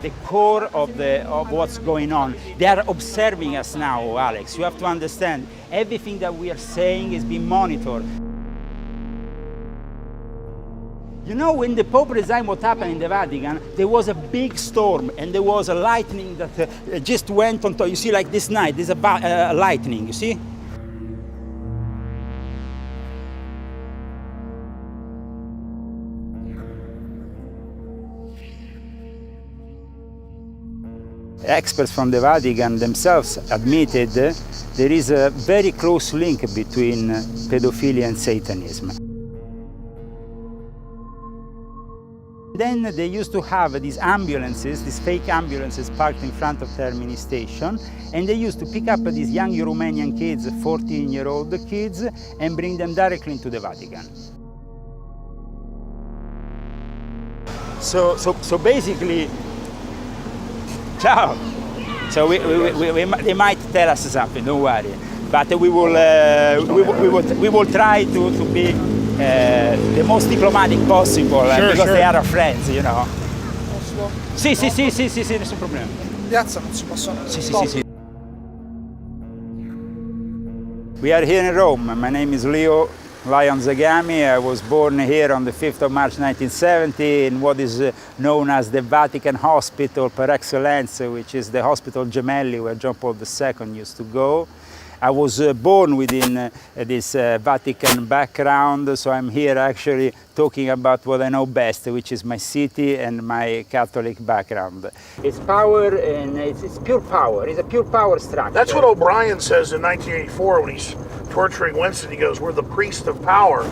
the core of what's going on. They are observing us now, Alex. You have to understand, everything that we are saying is being monitored. You know, when the Pope resigned, what happened in the Vatican, there was a big storm and there was a lightning that just went on top. You see, like this night, there's a lightning, you see? Experts from the Vatican themselves admitted there is a very close link between pedophilia and Satanism. Then they used to have these ambulances, these fake ambulances parked in front of Termini station, and they used to pick up these young Romanian kids, 14-year-old kids, and bring them directly into the Vatican. So basically, ciao. So they might tell us something, don't worry. But we will try to be the most diplomatic possible, because they are our friends, you know. Sì, nessun problema. Piazza non si possono. Sì. We are here in Rome. My name is Leo Lion Zagami. I was born here on the 5th of March 1970 in what is known as the Vatican Hospital par excellence, which is the Hospital Gemelli where John Paul II used to go. I was born within this Vatican background, so I'm here actually talking about what I know best, which is my city and my Catholic background. It's power, and it's pure power. It's a pure power structure. That's what O'Brien says in 1984 when he's torturing Winston. He goes, "We're the priest of power.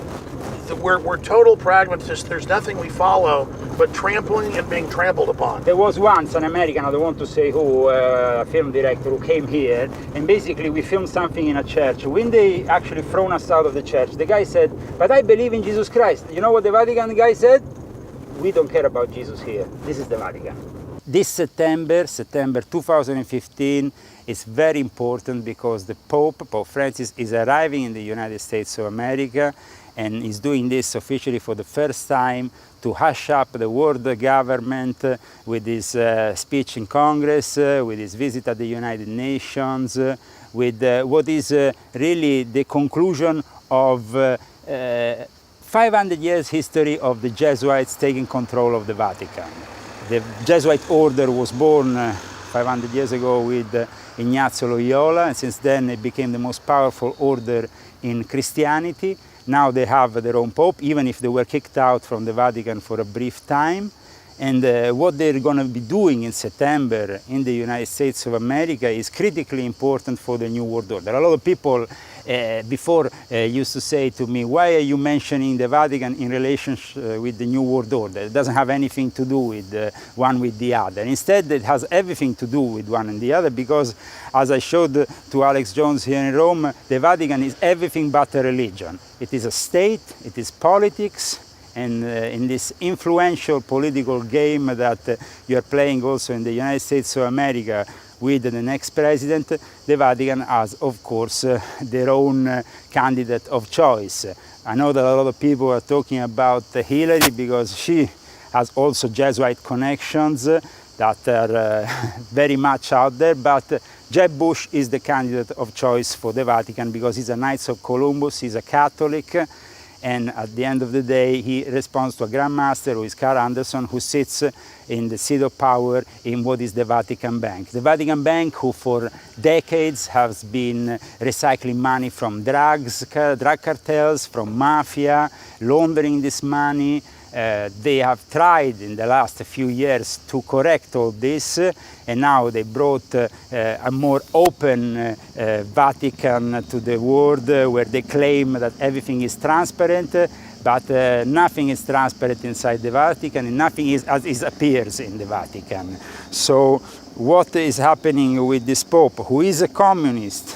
We're total pragmatists. There's nothing we follow but trampling and being trampled upon." There was once an American, I don't want to say who, a film director who came here, and basically we filmed something in a church. When they actually thrown us out of the church, the guy said, "But I believe in Jesus Christ." You know what the Vatican guy said? "We don't care about Jesus here. This is the Vatican." This September 2015, is very important because the Pope Francis, is arriving in the United States of America, and is doing this officially for the first time to hush up the world government with his speech in Congress, with his visit at the United Nations, with what is really the conclusion of 500 years history of the Jesuits taking control of the Vatican. The Jesuit order was born 500 years ago with Ignazio Loyola, and since then it became the most powerful order in Christianity. Now they have their own Pope, even if they were kicked out from the Vatican for a brief time. And what they're going to be doing in September in the United States of America is critically important for the New World Order. A lot of people before used to say to me, "Why are you mentioning the Vatican in relation with the New World Order? It doesn't have anything to do with one with the other." Instead, it has everything to do with one and the other, because as I showed to Alex Jones here in Rome, the Vatican is everything but a religion. It is a state, it is politics, and in this influential political game that you are playing also in the United States of America with the next president, the Vatican has, of course, their own candidate of choice. I know that a lot of people are talking about Hillary because she has also Jesuit connections that are very much out there, but Jeb Bush is the candidate of choice for the Vatican because he's a Knights of Columbus, he's a Catholic, and at the end of the day he responds to a Grand Master who is Carl Anderson, who sits in the seat of power in what is the Vatican Bank. The Vatican Bank, who for decades has been recycling money from drug cartels, from mafia, laundering this money. They have tried in the last few years to correct all this, and now they brought a more open Vatican to the world, where they claim that everything is transparent, but nothing is transparent inside the Vatican, and nothing is as it appears in the Vatican. So what is happening with this Pope, who is a communist?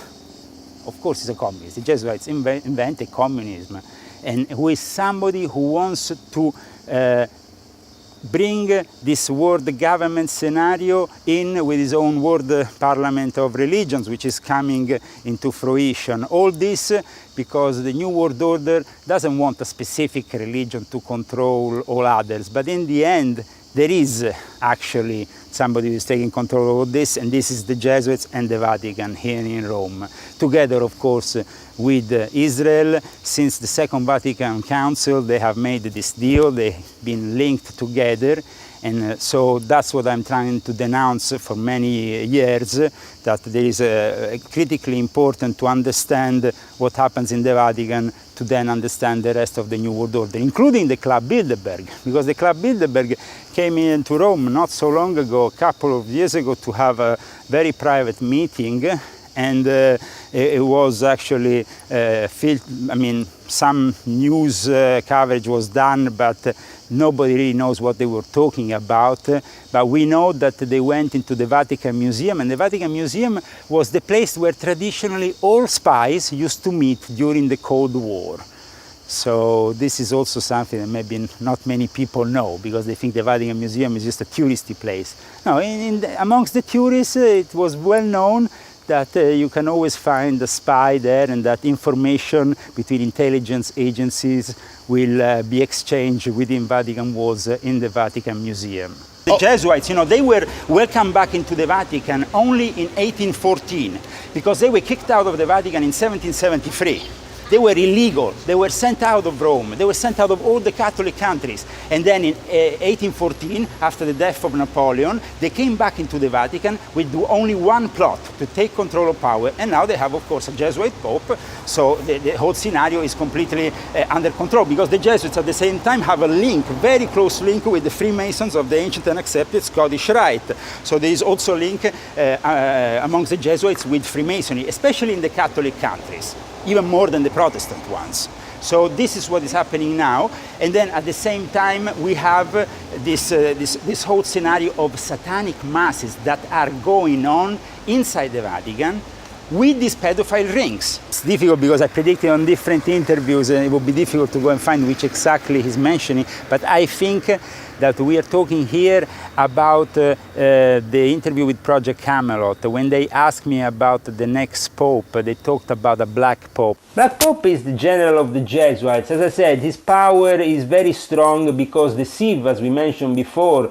Of course he's a communist. The Jesuits invented communism. And who is somebody who wants to bring this world government scenario in with his own world parliament of religions, which is coming into fruition. All this because the New World Order doesn't want a specific religion to control all others, but in the end, there is actually somebody who is taking control of this, and this is the Jesuits and the Vatican here in Rome. Together, of course, with Israel. Since the Second Vatican Council, they have made this deal, they've been linked together. And so that's what I'm trying to denounce for many years, that there is critically important to understand what happens in the Vatican to then understand the rest of the New World Order, including the Club Bilderberg, because the Club Bilderberg came into Rome not so long ago, a couple of years ago, to have a very private meeting, and it was actually some news coverage was done, but nobody really knows what they were talking about. But we know that they went into the Vatican Museum, and the Vatican Museum was the place where traditionally all spies used to meet during the Cold War. So this is also something that maybe not many people know, because they think the Vatican Museum is just a touristy place. No, amongst the tourists, it was well known that you can always find a spy there, and that information between intelligence agencies will be exchanged within Vatican walls in the Vatican Museum. The Jesuits, they were welcomed back into the Vatican only in 1814, because they were kicked out of the Vatican in 1773. They were illegal. They were sent out of Rome. They were sent out of all the Catholic countries. And then in 1814, after the death of Napoleon, they came back into the Vatican with only one plot, to take control of power. And now they have, of course, a Jesuit Pope. So the whole scenario is completely under control, because the Jesuits at the same time have a link, very close link, with the Freemasons of the ancient and accepted Scottish Rite. So there is also a link amongst the Jesuits with Freemasonry, especially in the Catholic countries, even more than the Protestant ones. So this is what is happening now. And then at the same time, we have this whole scenario of satanic masses that are going on inside the Vatican with these pedophile rings. It's difficult because I predicted on different interviews, and it would be difficult to go and find which exactly he's mentioning, but I think that we are talking here about the interview with Project Camelot. When they asked me about the next Pope, they talked about a Black Pope. Black Pope is the general of the Jesuits. As I said, his power is very strong because the Civ, as we mentioned before,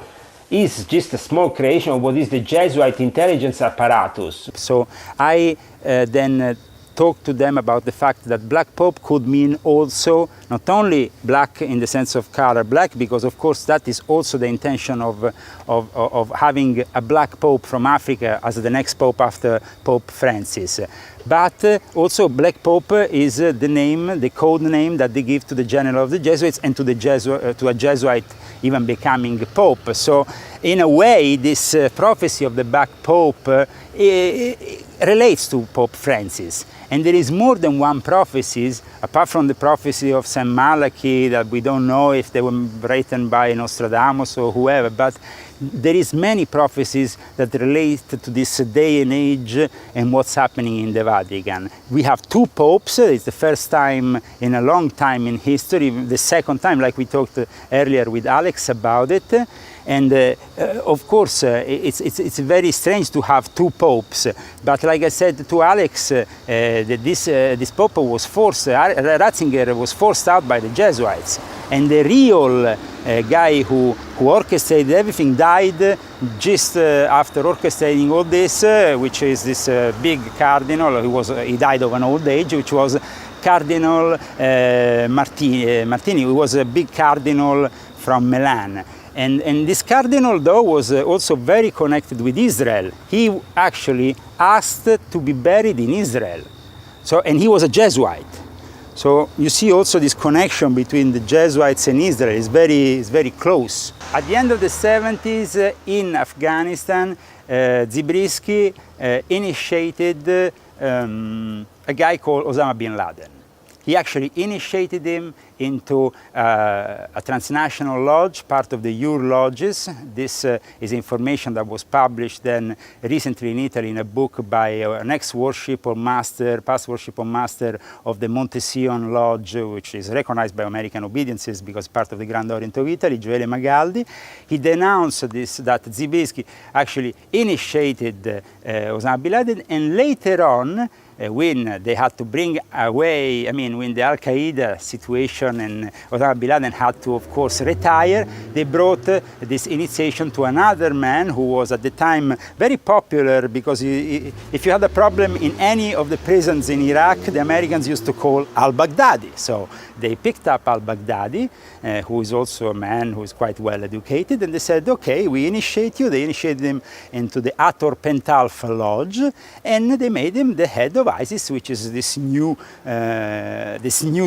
is just a small creation of what is the Jesuit intelligence apparatus. So I then talked to them about the fact that Black Pope could mean also not only black in the sense of color black, because of course that is also the intention of having a Black Pope from Africa as the next Pope after Pope Francis. But also Black Pope is the name, the code name that they give to the general of the Jesuits and to a Jesuit even becoming Pope. So in a way, this prophecy of the Black Pope relates to Pope Francis. And there is more than one prophecies, apart from the prophecy of St. Malachi, that we don't know if they were written by Nostradamus or whoever, but there is many prophecies that relate to this day and age and what's happening in the Vatican. We have two popes. It's the first time in a long time in history, the second time, like we talked earlier with Alex about it. And of course, it's very strange to have two popes. But like I said to Alex, this pope was forced, Ratzinger was forced out by the Jesuits. And the real guy who orchestrated everything died just after orchestrating all this, which is this big cardinal. He died of an old age, which was Cardinal Martini, who was a big cardinal from Milan. And this cardinal, though, was also very connected with Israel. He actually asked to be buried in Israel. And he was a Jesuit. So you see also this connection between the Jesuits and Israel is very close. At the end of the 70s in Afghanistan, Zabriskie initiated a guy called Osama bin Laden. He actually initiated him into a transnational lodge, part of the Ur lodges. This is information that was published then recently in Italy in a book by an ex-worshipper master, past worshipper master of the Montesion Lodge, which is recognized by American obediences because part of the Grand Orient of Italy, Gioele Magaldi. He denounced that Zabriskie actually initiated Osama bin Laden, and later on win, they had to bring away, I mean, when the Al-Qaeda situation and Osama bin Laden had to, of course, retire, they brought this initiation to another man who was at the time very popular, because if you had a problem in any of the prisons in Iraq, the Americans used to call al-Baghdadi. So they picked up al-Baghdadi, who is also a man who is quite well educated, and they said, okay, we initiate you. They initiated him into the Ator Pentalpha Lodge, and they made him the head of ISIS, which is this new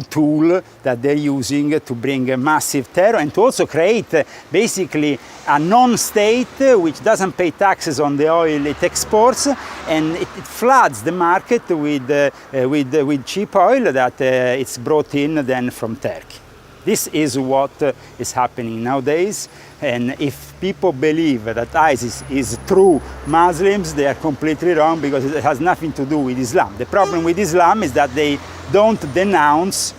tool that they're using to bring a massive terror and to also create basically a non-state which doesn't pay taxes on the oil it exports, and it floods the market with cheap oil that it's brought in then from Turkey. This is what is happening nowadays, and if people believe that ISIS is true Muslims, they are completely wrong, because it has nothing to do with Islam. The problem with Islam is that they don't denounce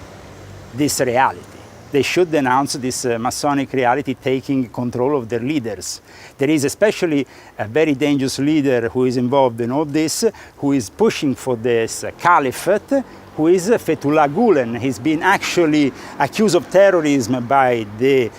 this reality. They should denounce this Masonic reality taking control of their leaders. There is especially a very dangerous leader who is involved in all this, who is pushing for this caliphate, who is Fethullah Gulen. He's been actually accused of terrorism by the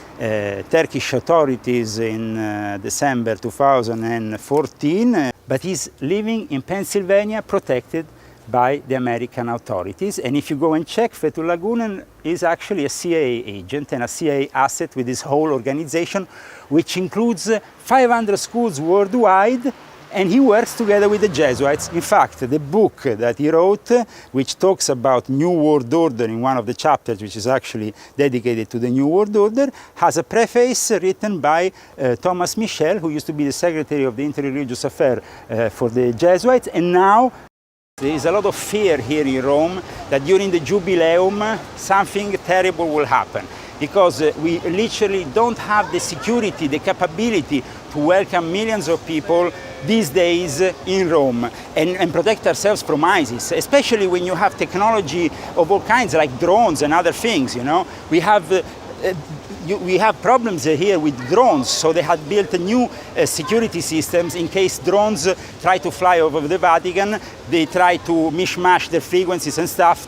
Turkish authorities in December 2014, but he's living in Pennsylvania protected by the American authorities. And if you go and check, Fethullah Gulen is actually a CIA agent and a CIA asset with this whole organization, which includes 500 schools worldwide, and he works together with the Jesuits. In fact, the book that he wrote, which talks about New World Order in one of the chapters, which is actually dedicated to the New World Order, has a preface written by Thomas Michel, who used to be the Secretary of the Interreligious Affairs for the Jesuits, and now there is a lot of fear here in Rome that during the Jubileum something terrible will happen, because we literally don't have the security, the capability to welcome millions of people these days in Rome and protect ourselves from ISIS, especially when you have technology of all kinds like drones and other things, you know. We have problems here with drones, so they had built new security systems in case drones try to fly over the Vatican. They try to mishmash their frequencies and stuff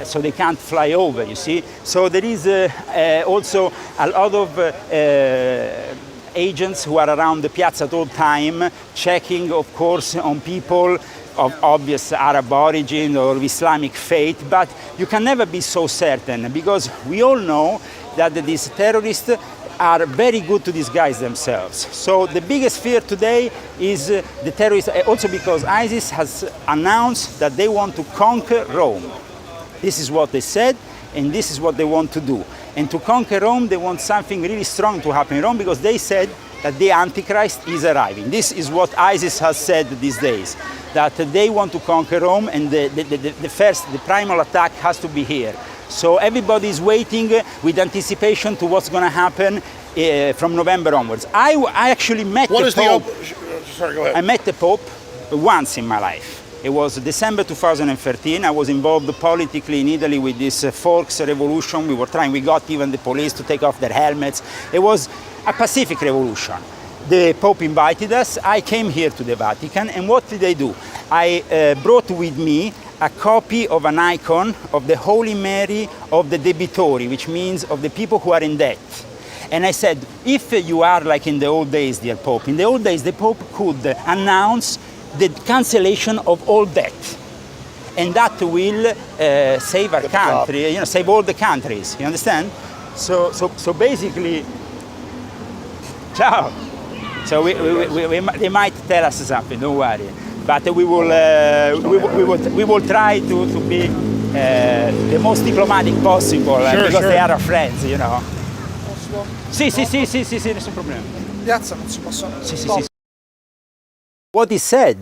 so they can't fly over, you see. So there is also a lot of agents who are around the piazza at all time, checking, of course, on people of obvious Arab origin or Islamic faith, but you can never be so certain, because we all know that these terrorists are very good to disguise themselves. So the biggest fear today is the terrorists, also because ISIS has announced that they want to conquer Rome. This is what they said, and this is what they want to do. And to conquer Rome, they want something really strong to happen in Rome, because they said that the Antichrist is arriving. This is what ISIS has said these days, that they want to conquer Rome, and the primal attack has to be here. So everybody is waiting with anticipation to what's going to happen from November onwards. I actually met the Pope. Sorry, go ahead. I met the Pope once in my life. It was December 2013. I was involved politically in Italy with this Folks revolution. We got even the police to take off their helmets. It was a pacific revolution. The Pope invited us. I came here to the Vatican, and what did I do? I brought with me a copy of an icon of the Holy Mary of the Debitori, which means of the people who are in debt. And I said, if you are like in the old days, dear Pope, in the old days the Pope could announce the cancellation of all debt, and that will save our country, you know, save all the countries. You understand? So basically, ciao. So they might tell us something. Don't worry, but we will try to be the most diplomatic possible, because they are our friends, you know. Sì, nessun problema. Piazza non si possono. Sì. What he said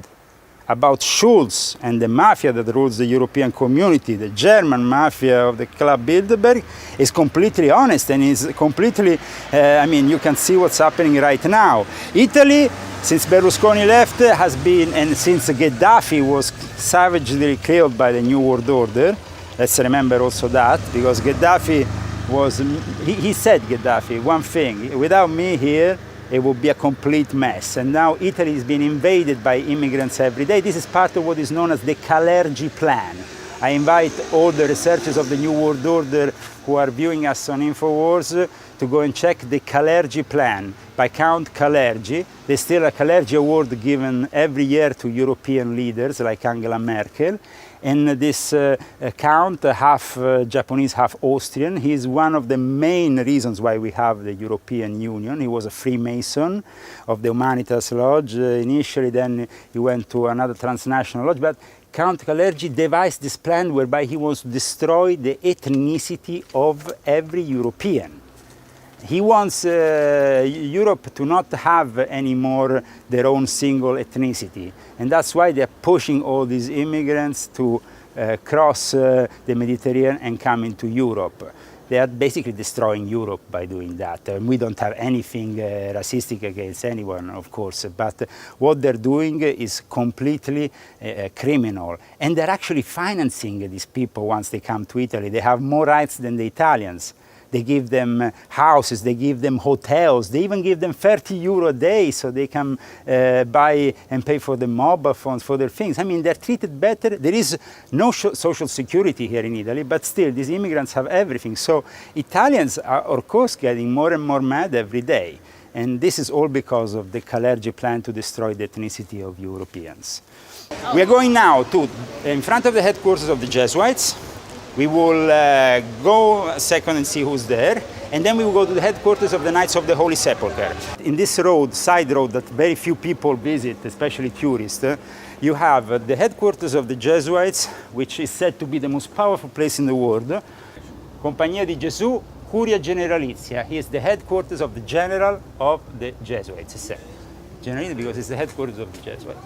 about Schulz and the mafia that rules the European community, the German mafia of the Club Bilderberg, is completely honest, and is completely, I mean, you can see what's happening right now. Italy, since Berlusconi left, has been, and since Gaddafi was savagely killed by the New World Order, let's remember also that, because Gaddafi was, he said, Gaddafi, one thing, without me here, it would be a complete mess. And now Italy is being invaded by immigrants every day. This is part of what is known as the Kalergi Plan. I invite all the researchers of the New World Order who are viewing us on InfoWars to go and check the Kalergi Plan by Count Kalergi. There's still a Kalergi Award given every year to European leaders like Angela Merkel. And this Count, half Japanese, half Austrian, he's one of the main reasons why we have the European Union. He was a Freemason of the Humanitas Lodge initially, then he went to another transnational lodge. But Count Kalergi devised this plan whereby he wants to destroy the ethnicity of every European. He wants Europe to not have anymore their own single ethnicity. And that's why they're pushing all these immigrants to cross the Mediterranean and come into Europe. They are basically destroying Europe by doing that. We don't have anything racistic against anyone, of course, but what they're doing is completely criminal. And they're actually financing these people once they come to Italy. They have more rights than the Italians. They give them houses, they give them hotels, they even give them 30 euro a day so they can buy and pay for the mobile phones, for their things. I mean, they're treated better. There is no social security here in Italy, but still, these immigrants have everything. So Italians are, of course, getting more and more mad every day. And this is all because of the Kalergi Plan to destroy the ethnicity of Europeans. We are going now to, in front of the headquarters of the Jesuits. We will go a second and see who's there, and then we will go to the headquarters of the Knights of the Holy Sepulchre. In this road, side road that very few people visit, especially tourists, you have the headquarters of the Jesuits, which is said to be the most powerful place in the world. Compagnia di Gesù, Curia Generalizia. He is the headquarters of the General of the Jesuits. Generalizia because it's the headquarters of the Jesuits.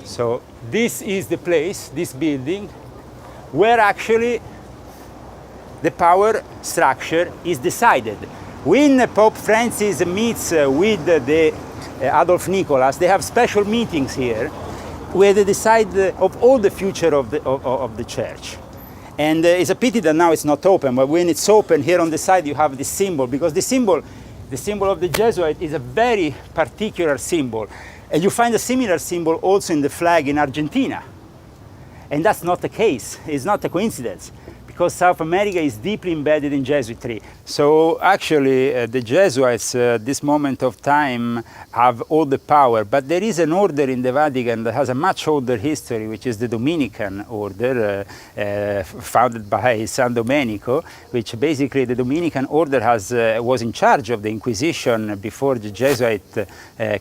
So this is the place, this building, where actually the power structure is decided. When Pope Francis meets with the Adolf Nicholas, they have special meetings here where they decide of all the future of the church. And it's a pity that now it's not open, but when it's open, here on the side you have this symbol, because the symbol of the Jesuit is a very particular symbol. And you find a similar symbol also in the flag in Argentina. And that's not the case, it's not a coincidence, because South America is deeply embedded in Jesuitry. So actually the Jesuits at this moment of time have all the power, but there is an order in the Vatican that has a much older history, which is the Dominican order, founded by San Domenico, which basically the Dominican order was in charge of the Inquisition before the Jesuit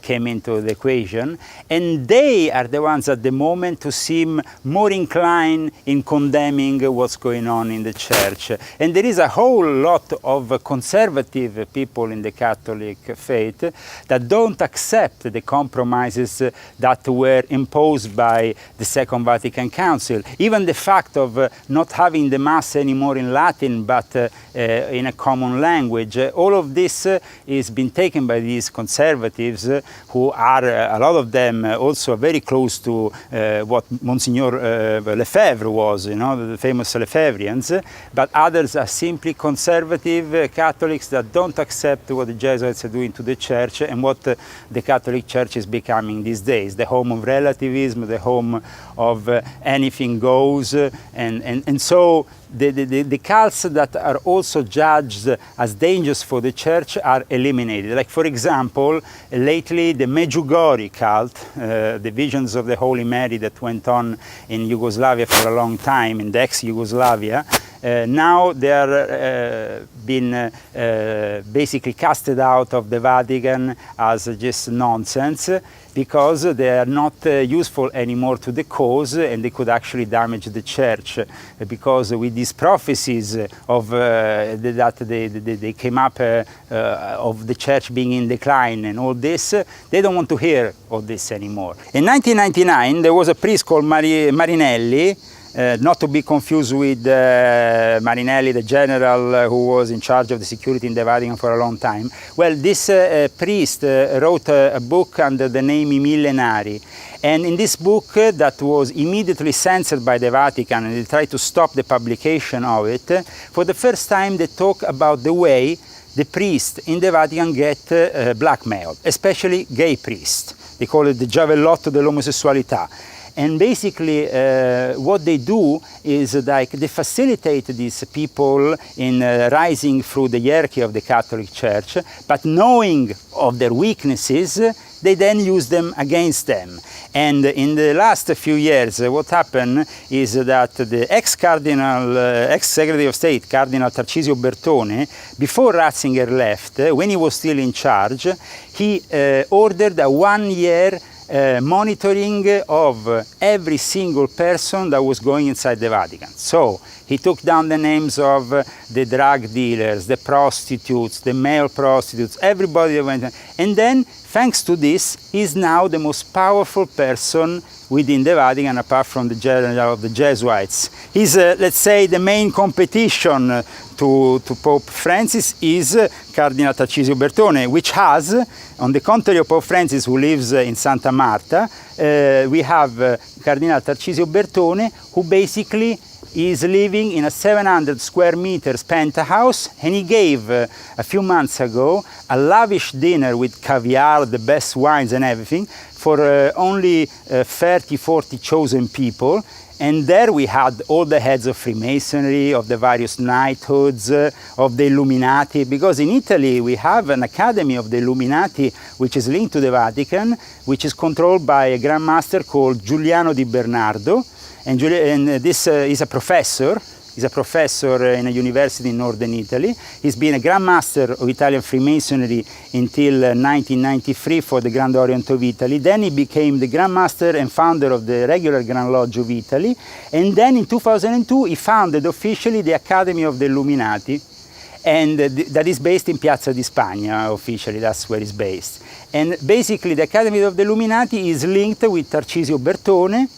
came into the equation, and they are the ones at the moment who seem more inclined in condemning what's going on in the church. And there is a whole lot of conservative people in the Catholic faith that don't accept the compromises that were imposed by the Second Vatican Council. Even the fact of not having the Mass anymore in Latin but in a common language, all of this is being taken by these conservatives who are, a lot of them, also very close to what Monsignor Lefebvre was, you know, the famous Lefebvrians, but others are simply conservative Catholics that don't accept what the Jesuits are doing to the Church and what the Catholic Church is becoming these days, the home of relativism, the home of anything goes, and so the cults that are also judged as dangerous for the Church are eliminated. Like, for example, lately the Medjugorje cult, the visions of the Holy Mary that went on in Yugoslavia for a long time, in the ex-Yugoslavia, now they are been basically casted out of the Vatican as just nonsense, because they are not useful anymore to the cause, and they could actually damage the Church, because with these prophecies of that they came up of the Church being in decline and all this, they don't want to hear all this anymore. In 1999 there was a priest called Marinelli, not to be confused with Marinelli, the general who was in charge of the security in the Vatican for a long time. Well, this priest wrote a book under the name I Millenari. And in this book, that was immediately censored by the Vatican, and they tried to stop the publication of it, for the first time they talk about the way the priests in the Vatican get blackmailed, especially gay priests. They call it the giavellotto dell'omosessualità. And basically what they do is like they facilitate these people in rising through the hierarchy of the Catholic Church, but knowing of their weaknesses, they then use them against them. And in the last few years, what happened is that the ex-cardinal, ex-secretary of state, Cardinal Tarcisio Bertone, before Ratzinger left, when he was still in charge, he ordered a 1-year monitoring of every single person that was going inside the Vatican. So he took down the names of the drug dealers, the prostitutes, the male prostitutes, everybody that went. And then, thanks to this, he's now the most powerful person within the Vatican, apart from the general of the Jesuits. He's, let's say, the main competition to Pope Francis is Cardinal Tarcisio Bertone, which has, on the contrary of Pope Francis, who lives in Santa Marta, we have Cardinal Tarcisio Bertone, who basically is living in a 700 square meters penthouse, and he gave a few months ago a lavish dinner with caviar, the best wines and everything, for only 30, 40 chosen people. And there we had all the heads of Freemasonry, of the various knighthoods, of the Illuminati, because in Italy we have an academy of the Illuminati which is linked to the Vatican, which is controlled by a Grand Master called Giuliano Di Bernardo. And this is a professor. He's a professor in a university in northern Italy. He's been a Grand Master of Italian Freemasonry until 1993 for the Grand Orient of Italy. Then he became the Grand Master and founder of the regular Grand Lodge of Italy. And then in 2002 he founded officially the Academy of the Illuminati, and that is based in Piazza di Spagna officially, that's where it's based. And basically the Academy of the Illuminati is linked with Tarcisio Bertone,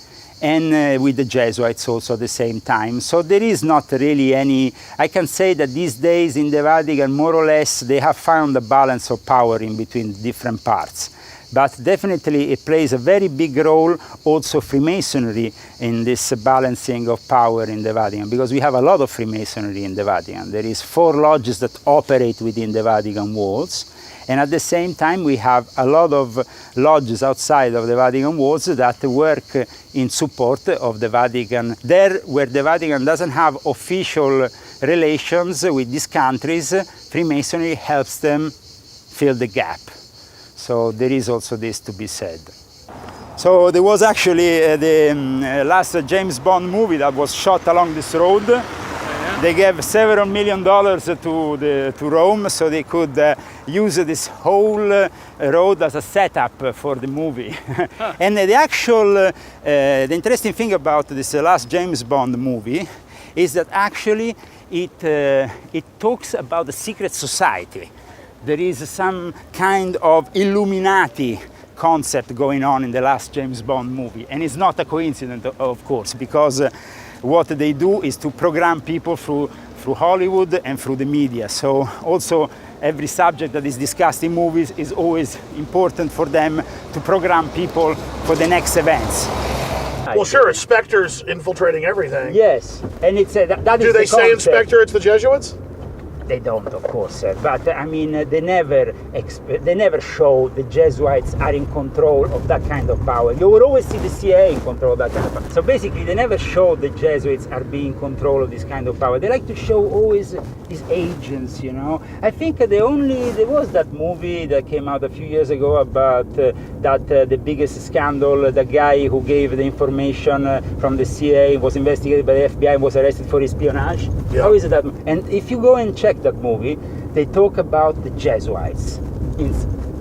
and with the Jesuits also at the same time. So there is not really any, I can say that these days in the Vatican, more or less, they have found a balance of power in between different parts. But definitely it plays a very big role also Freemasonry in this balancing of power in the Vatican, because we have a lot of Freemasonry in the Vatican. There is 4 lodges that operate within the Vatican walls. And at the same time, we have a lot of lodges outside of the Vatican walls that work in support of the Vatican. There, where the Vatican doesn't have official relations with these countries, Freemasonry helps them fill the gap. So there is also this to be said. So there was actually the last James Bond movie that was shot along this road. They gave several $1 million to Rome so they could use this whole road as a setup for the movie. And the actual, the interesting thing about this last James Bond movie is that actually it talks about the secret society. There is some kind of Illuminati concept going on in the last James Bond movie. And it's not a coincidence, of course, because what they do is to program people through Hollywood and through the media. So also every subject that is discussed in movies is always important for them to program people for the next events. Well, sure, it's Spectre's infiltrating everything. Yes, and it's that is Do they the say in concept. Spectre it's the Jesuits? They don't, of course, but I mean, they never show the Jesuits are in control of that kind of power. You will always see the CIA in control of that kind of power. So basically, they never show the Jesuits are being in control of this kind of power. They like to show always these agents, you know. I think there was that movie that came out a few years ago about the biggest scandal, the guy who gave the information from the CIA was investigated by the FBI and was arrested for espionage. Yeah. How is that? And if you go and check that movie, they talk about the Jesuits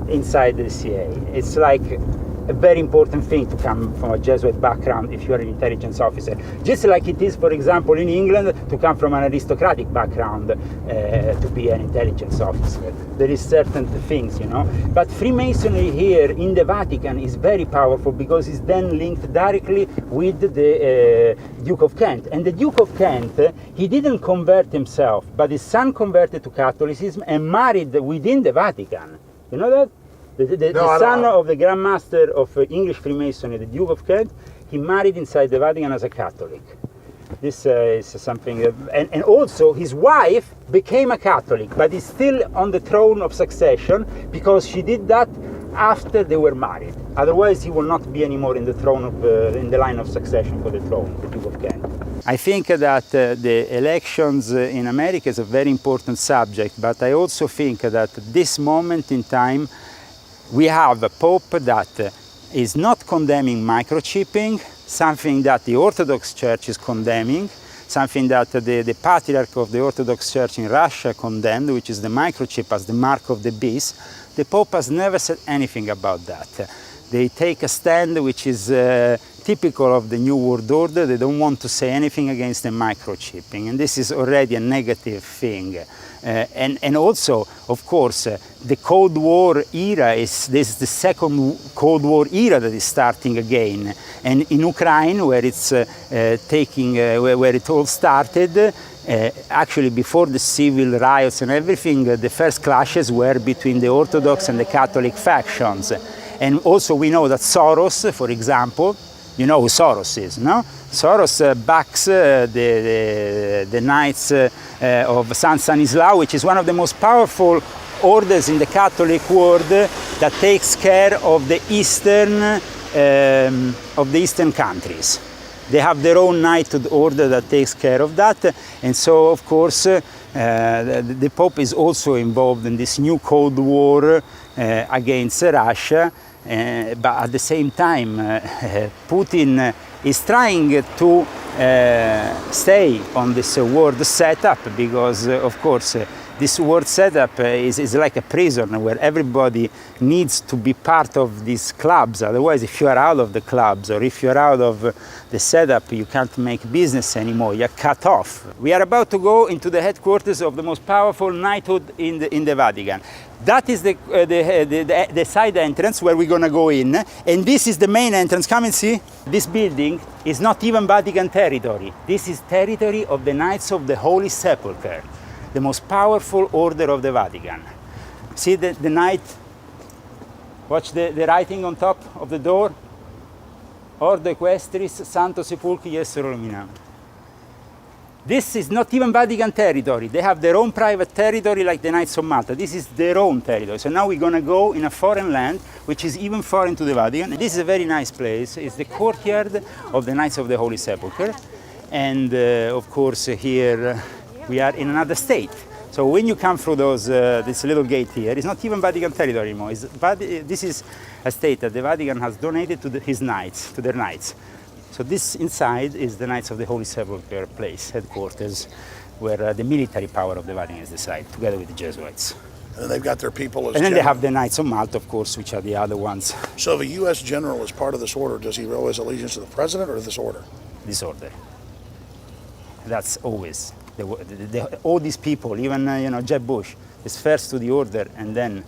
inside the CIA. It's like a very important thing to come from a Jesuit background if you're an intelligence officer. Just like it is, for example, in England, to come from an aristocratic background to be an intelligence officer. There is certain things, you know. But Freemasonry here in the Vatican is very powerful because it's then linked directly with the Duke of Kent. And the Duke of Kent, he didn't convert himself, but his son converted to Catholicism and married within the Vatican. You know that? The son of the Grand Master of English Freemasonry, the Duke of Kent, he married inside the Vatican as a Catholic. This is something, and also his wife became a Catholic, but is still on the throne of succession because she did that after they were married. Otherwise, he will not be anymore in the throne of, in the line of succession for the throne, the Duke of Kent. I think that the elections in America is a very important subject, but I also think that at this moment in time, we have a Pope that is not condemning microchipping, something that the Orthodox Church is condemning, something that the Patriarch of the Orthodox Church in Russia condemned, which is the microchip as the mark of the beast. The Pope has never said anything about that. They take a stand which is typical of the New World Order. They don't want to say anything against the microchipping, and this is already a negative thing. And also, of course, the Cold War era this is the second Cold War era that is starting again. And in Ukraine, where it's where it all started, actually before the civil riots and everything, the first clashes were between the Orthodox and the Catholic factions. And also we know that Soros, for example, you know who Soros is, no? Soros backs the Knights of San Stanislaus, which is one of the most powerful orders in the Catholic world that takes care of the eastern countries. They have their own knighthood order that takes care of that, and so of course the Pope is also involved in this new Cold War against Russia. But at the same time, Putin is trying to stay on this world setup because, of course, this world setup is like a prison where everybody needs to be part of these clubs. Otherwise, if you are out of the clubs or if you are out of the setup, you can't make business anymore. You're cut off. We are about to go into the headquarters of the most powerful knighthood in the Vatican. That is the side entrance where we're going to go in, and this is the main entrance. Come and see. This building is not even Vatican territory. This is territory of the Knights of the Holy Sepulchre, the most powerful order of the Vatican. See the knight? Watch the writing on top of the door. Ordo Equestris Santo Sepulchri Essere Illuminam. This is not even Vatican territory. They have their own private territory like the Knights of Malta. This is their own territory. So now we're going to go in a foreign land, which is even foreign to the Vatican. This is a very nice place. It's the courtyard of the Knights of the Holy Sepulchre. And of course here we are in another state. So when you come through this little gate here, it's not even Vatican territory anymore. This is a state that the Vatican has donated to his knights, to their knights. So this inside is the Knights of the Holy Sepulchre place, headquarters, where the military power of the Vatican is decided, together with the Jesuits. And they've got their people as And then they have the Knights of Malta, of course, which are the other ones. So if a U.S. general is part of this order, does he owe his allegiance to the president or to this order? This order. That's always. All these people, even Jeb Bush, is first to the order and then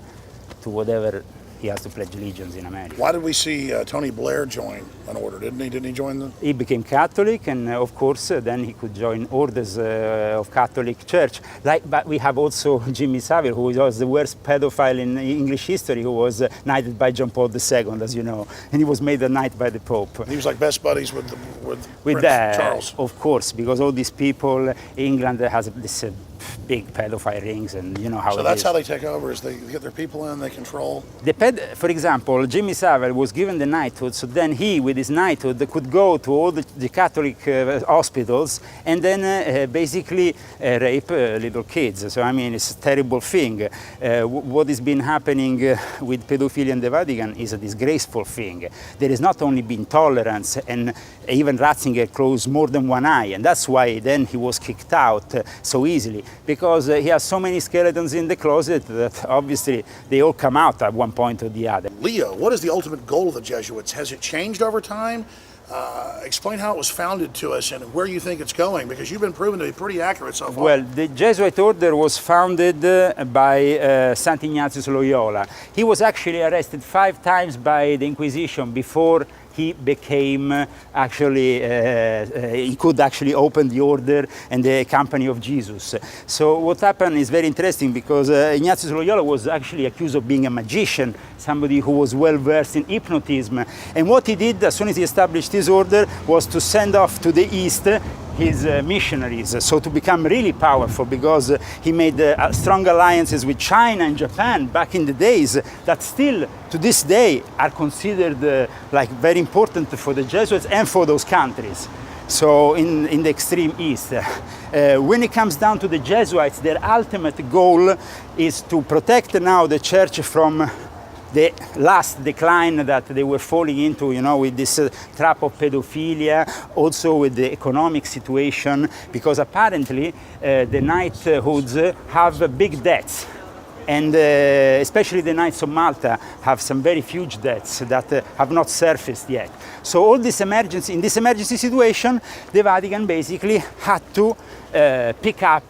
to whatever he has to pledge allegiance in America. Why did we see Tony Blair join an order? Didn't he join the? He became Catholic, and of course, then he could join orders of Catholic Church. But we have also Jimmy Savile, who was the worst pedophile in English history, who was knighted by John Paul II, as you know, and he was made a knight by the Pope. He was like best buddies with Prince Charles. Of course, because all these people, England has this big pedophile rings, and you know how. So that's how they take over: is they get their people in, they control. For example, Jimmy Savile was given the knighthood, so then he, with his knighthood, could go to all the Catholic hospitals and then basically rape little kids. So I mean, it's a terrible thing. What has been happening with pedophilia in the Vatican is a disgraceful thing. There has not only been tolerance, and even Ratzinger closed more than one eye, and that's why then he was kicked out so easily, because he has so many skeletons in the closet that obviously they all come out at one point or the other. Leo, what is the ultimate goal of the Jesuits? Has it changed over time? Explain how it was founded to us and where you think it's going, because you've been proven to be pretty accurate so far. Well, the Jesuit order was founded by St. Ignatius Loyola. He was actually arrested 5 times by the Inquisition before he became he could actually open the order and the Company of Jesus. So what happened is very interesting, because Ignatius Loyola was actually accused of being a magician, somebody who was well versed in hypnotism. And what he did as soon as he established his order was to send off to the east his missionaries, so to become really powerful, because he made strong alliances with China and Japan back in the days that still to this day are considered like very important for the Jesuits and for those countries. So in the extreme east. When it comes down to the Jesuits, their ultimate goal is to protect now the church from the last decline that they were falling into, you know, with this trap of pedophilia, also with the economic situation, because apparently the knighthoods have big debts. And especially the Knights of Malta have some very huge debts that have not surfaced yet. So all this emergency, in this emergency situation, the Vatican basically had to pick up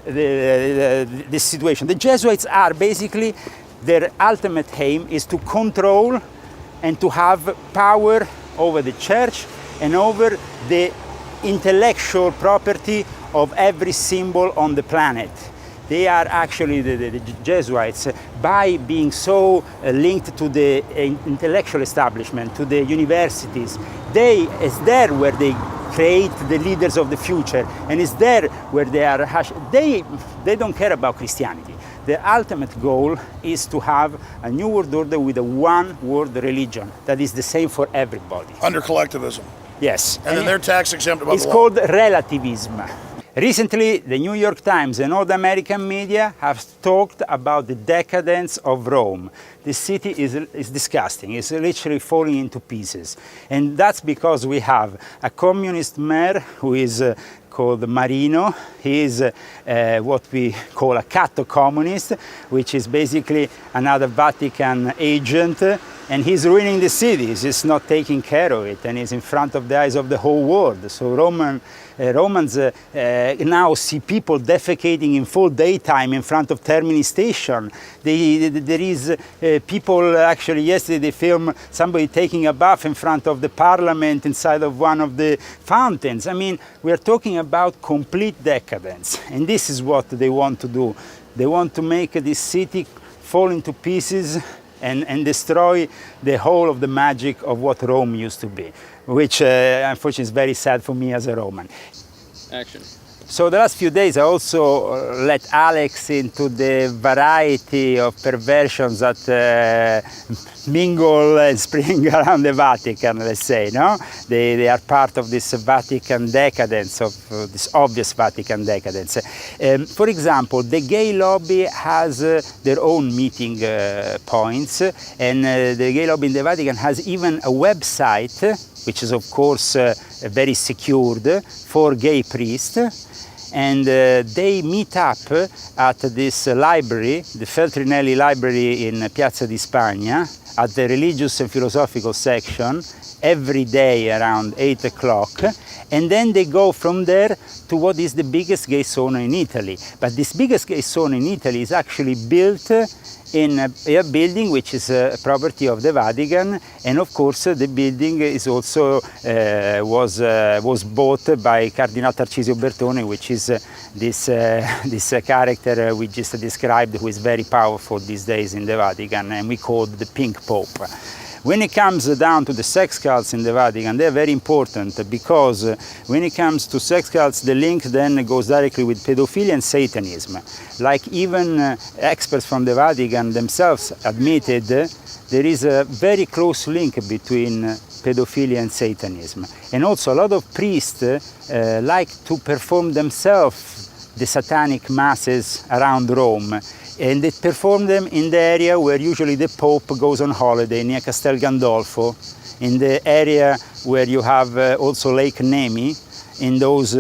this situation. The Jesuits are basically, their ultimate aim is to control and to have power over the church and over the intellectual property of every symbol on the planet. They are actually, the Jesuits, by being so linked to the intellectual establishment, to the universities, it's there where they create the leaders of the future, and it's there where they don't care about Christianity. The ultimate goal is to have a new world order with a one-world religion that is the same for everybody. Under collectivism. Yes. And then they're tax exempt above It's the law. called relativism. Recently, the New York Times and all the American media have talked about the decadence of Rome. The city is disgusting. It's literally falling into pieces. And that's because we have a communist mayor who is called Marino. He is what we call a catto-communist, which is basically another Vatican agent, and he's ruining the city. He's just not taking care of it, and he's in front of the eyes of the whole world. So Romans now see people defecating in full daytime in front of Termini station. There is people, actually yesterday they filmed somebody taking a bath in front of the parliament inside of one of the fountains. I mean, we are talking about complete decadence, and this is what they want to do. They want to make this city fall into pieces and destroy the whole of the magic of what Rome used to be, which unfortunately is very sad for me as a Roman. Action. So the last few days I also let Alex into the variety of perversions that mingle and spring around the Vatican, let's say, no? They are part of this Vatican decadence, of this obvious Vatican decadence. For example, the gay lobby has their own meeting points, and the gay lobby in the Vatican has even a website, which is of course very secured, for gay priests. And they meet up at this library, the Feltrinelli Library in Piazza di Spagna, at the religious and philosophical section, every day around 8 o'clock, and then they go from there to what is the biggest gay sauna in Italy. But this biggest gay sauna in Italy is actually built in a building which is a property of the Vatican, and of course the building is also was bought by Cardinal Tarcisio Bertone, which is this character we just described, who is very powerful these days in the Vatican, and we call the Pink Pope. When it comes down to the sex cults in the Vatican, they're very important, because when it comes to sex cults, the link then goes directly with pedophilia and Satanism. Like even experts from the Vatican themselves admitted, there is a very close link between pedophilia and Satanism. And also a lot of priests like to perform themselves the satanic masses around Rome. And they perform them in the area where usually the Pope goes on holiday, near Castel Gandolfo, in the area where you have also Lake Nemi, in those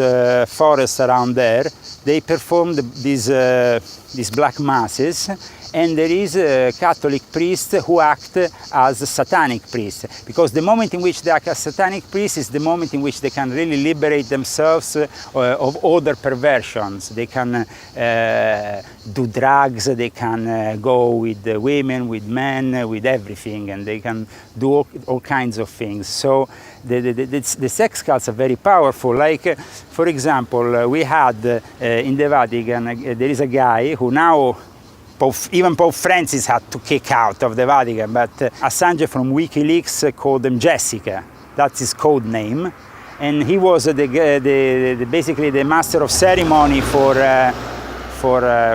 forests around there. They perform these black masses, and there is a Catholic priest who act as a satanic priest, because the moment in which they act as satanic priest is the moment in which they can really liberate themselves of other perversions. They can do drugs, they can go with women, with men, with everything, and they can do all kinds of things. So the sex cults are very powerful. Like, for example, we had in the Vatican, there is a guy who now even Pope Francis had to kick out of the Vatican, but Assange from WikiLeaks called him Jessica. That's his code name. and he was basically the master of ceremony for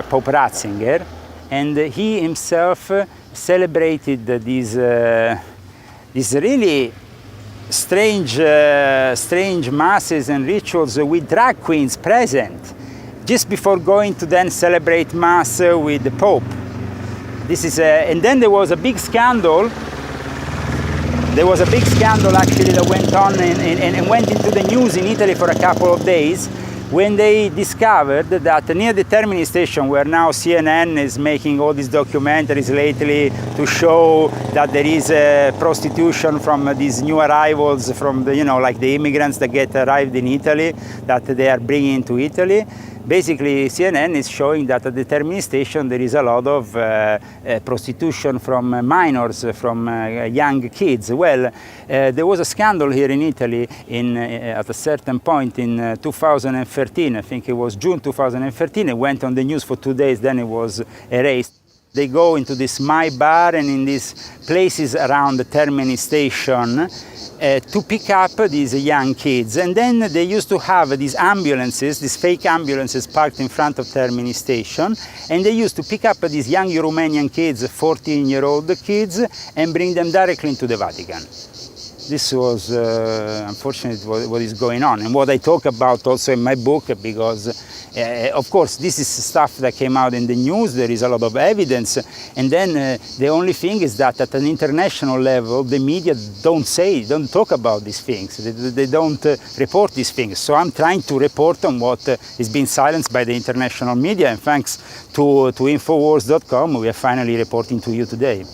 Pope Ratzinger, and he himself celebrated these really strange masses and rituals with drag queens present, just before going to then celebrate Mass with the Pope. This is and then there was a big scandal. There was a big scandal actually that went on and went into the news in Italy for a couple of days, when they discovered that near the Termini station, where now CNN is making all these documentaries lately to show that there is prostitution from these new arrivals, from the, like the immigrants that get arrived in Italy, that they are bringing into Italy. Basically, CNN is showing that at the Termini station there is a lot of prostitution from minors, from young kids. Well, there was a scandal here in Italy at a certain point in 2013. I think it was June 2013. It went on the news for 2 days, then it was erased. They go into this My Bar and in these places around the Termini station to pick up these young kids. And then they used to have these ambulances, these fake ambulances parked in front of Termini station, and they used to pick up these young Romanian kids, 14-year-old kids, and bring them directly into the Vatican. This was, unfortunately, what is going on, and what I talk about also in my book, because, of course, this is stuff that came out in the news, there is a lot of evidence, and then the only thing is that at an international level, the media don't talk about these things, they don't report these things. So I'm trying to report on what is being silenced by the international media, and thanks to Infowars.com, we are finally reporting to you today.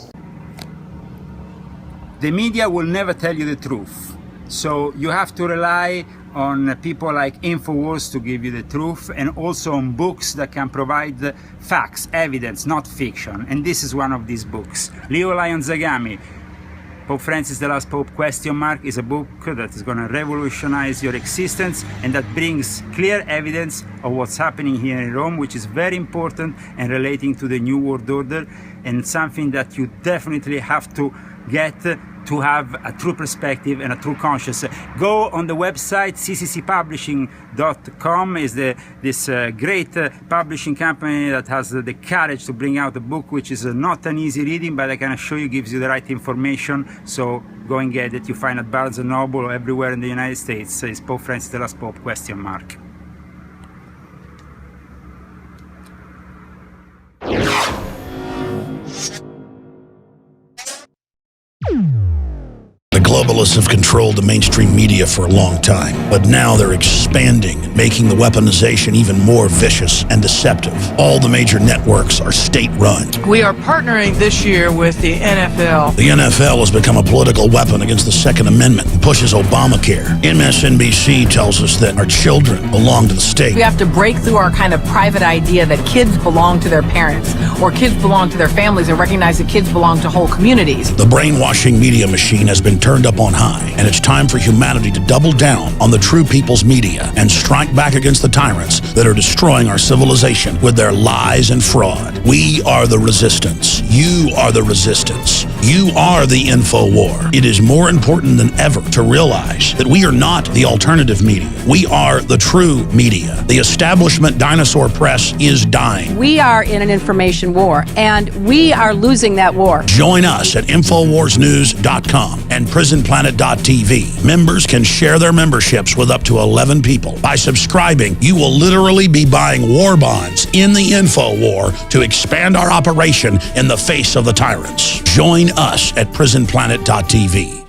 The media will never tell you the truth, so you have to rely on people like Infowars to give you the truth, and also on books that can provide facts, evidence, not fiction. And this is one of these books. Leo Lion Zagami, Pope Francis the Last Pope ? Is a book that is going to revolutionize your existence and that brings clear evidence of what's happening here in Rome, which is very important and relating to the New World Order, and something that you definitely have to get to have a true perspective and a true conscience. Go on the website cccpublishing.com is this great publishing company that has the courage to bring out a book which is not an easy reading, but I can assure you gives you the right information. So go and get it. You find at Barnes & Noble or everywhere in the United States. It's Pope Francis the Last Pope ? Globalists have controlled the mainstream media for a long time, but now they're expanding, making the weaponization even more vicious and deceptive. All the major networks are state-run. We are partnering this year with the NFL. The NFL has become a political weapon against the Second Amendment and pushes Obamacare. MSNBC tells us that our children belong to the state. We have to break through our kind of private idea that kids belong to their parents or kids belong to their families, and recognize that kids belong to whole communities. The brainwashing media machine has been turned up on high, and it's time for humanity to double down on the true people's media and strike back against the tyrants that are destroying our civilization with their lies and fraud. We are the resistance. You are the resistance. You are the info war. It is more important than ever to realize that we are not the alternative media. We are the true media. The establishment dinosaur press is dying. We are in an information war, and we are losing that war. Join us at InfoWarsNews.com and PrisonPlanet.tv. Members can share their memberships with up to 11 people. By subscribing, you will literally be buying war bonds in the info war to expand our operation in the face of the tyrants. Join us at PrisonPlanet.tv.